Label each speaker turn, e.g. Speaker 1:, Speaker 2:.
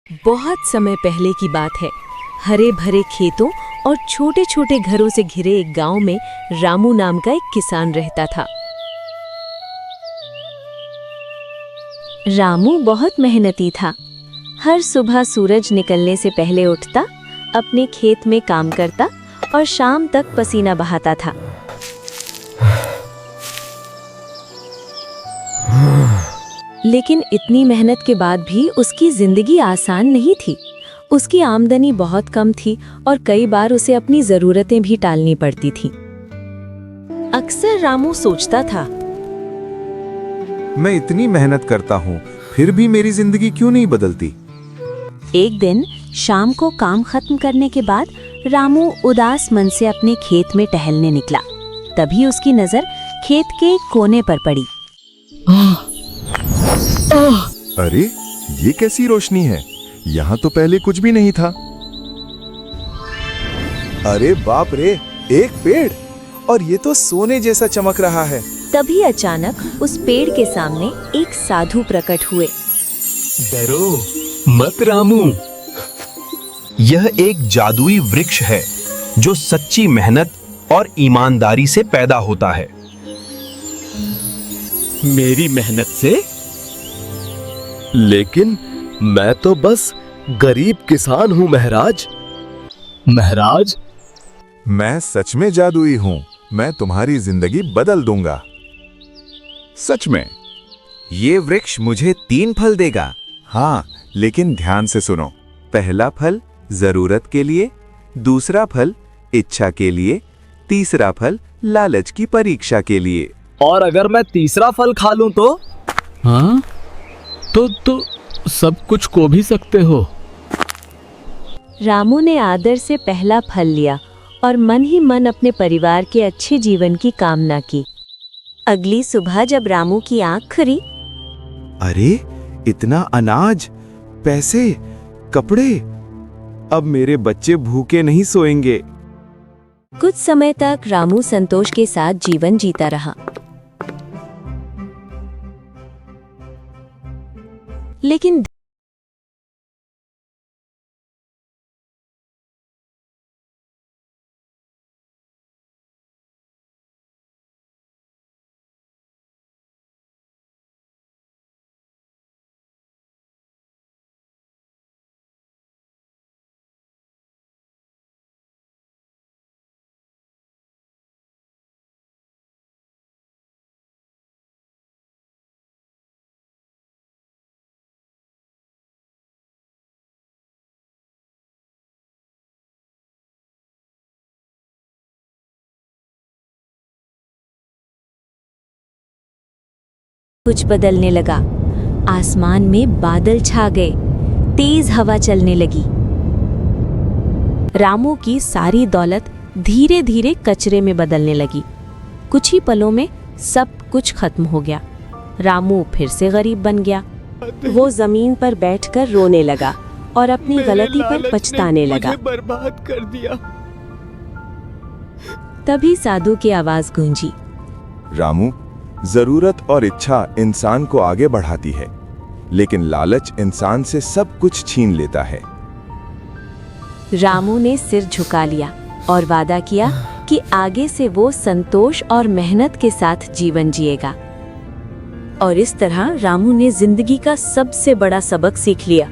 Speaker 1: बहुत समय पहले की बात है। हरे भरे खेतों और छोटे छोटे घरों से घिरे एक गांव में रामू नाम का एक किसान रहता था। रामू बहुत मेहनती था। हर सुबह सूरज निकलने से पहले उठता, अपने खेत में काम करता और शाम तक पसीना बहाता था। लेकिन इतनी मेहनत के बाद भी उसकी जिंदगी आसान नहीं थी। उसकी आमदनी बहुत कम थी और कई बार उसे अपनी जरूरतें भी टालनी पड़ती थी। अक्सर रामू सोचता था,
Speaker 2: मैं इतनी मेहनत करता हूँ, फिर भी मेरी जिंदगी क्यों नहीं बदलती।
Speaker 1: एक दिन शाम को काम खत्म करने के बाद रामू उदास मन से अपने खेत में टहलने निकला। तभी उसकी नजर खेत के एक कोने पर पड़ी।
Speaker 2: अरे ये कैसी रोशनी है, यहाँ तो पहले कुछ भी नहीं था। अरे बाप रे, एक पेड़, और ये तो सोने जैसा चमक रहा है।
Speaker 1: तभी अचानक उस पेड़ के सामने एक साधु प्रकट हुए।
Speaker 3: डरो मत रामू, यह एक जादुई वृक्ष है जो सच्ची मेहनत और ईमानदारी से पैदा होता है।
Speaker 4: मेरी मेहनत से? लेकिन मैं तो बस गरीब किसान हूँ महाराज। महाराज,
Speaker 2: मैं सच में जादुई हूँ, मैं तुम्हारी जिंदगी बदल दूंगा।
Speaker 5: सच में? ये वृक्ष मुझे 3 फल देगा।
Speaker 2: हाँ, लेकिन ध्यान से सुनो। पहला फल जरूरत के लिए, दूसरा फल इच्छा के लिए, तीसरा फल लालच की परीक्षा के लिए।
Speaker 4: और अगर मैं तीसरा फल खा लूं तो? हाँ, तो सब कुछ खो भी सकते हो।
Speaker 1: रामू ने आदर से पहला फल लिया और मन ही मन अपने परिवार के अच्छे जीवन की कामना की। अगली सुबह जब रामू की आंख खुली,
Speaker 2: अरे इतना अनाज, पैसे, कपड़े, अब मेरे बच्चे भूखे नहीं सोएंगे।
Speaker 1: कुछ समय तक रामू संतोष के साथ जीवन जीता रहा। लेकिन कुछ बदलने लगा। आसमान में बादल छा गए, तेज हवा चलने लगी। रामू की सारी दौलत धीरे धीरे कचरे में बदलने लगी। कुछ ही पलों में सब कुछ खत्म हो गया। रामू फिर से गरीब बन गया। वो जमीन पर बैठकर रोने लगा और अपनी गलती पर पछताने लगा।
Speaker 4: मुझे बर्बाद कर दिया।
Speaker 1: तभी साधु की आवाज गूंजी।
Speaker 2: रामू, जरूरत और इच्छा इंसान को आगे बढ़ाती है, लेकिन लालच इंसान से सब कुछ छीन लेता है।
Speaker 1: रामू ने सिर झुका लिया और वादा किया कि आगे से वो संतोष और मेहनत के साथ जीवन जिएगा। और इस तरह रामू ने जिंदगी का सबसे बड़ा सबक सीख लिया।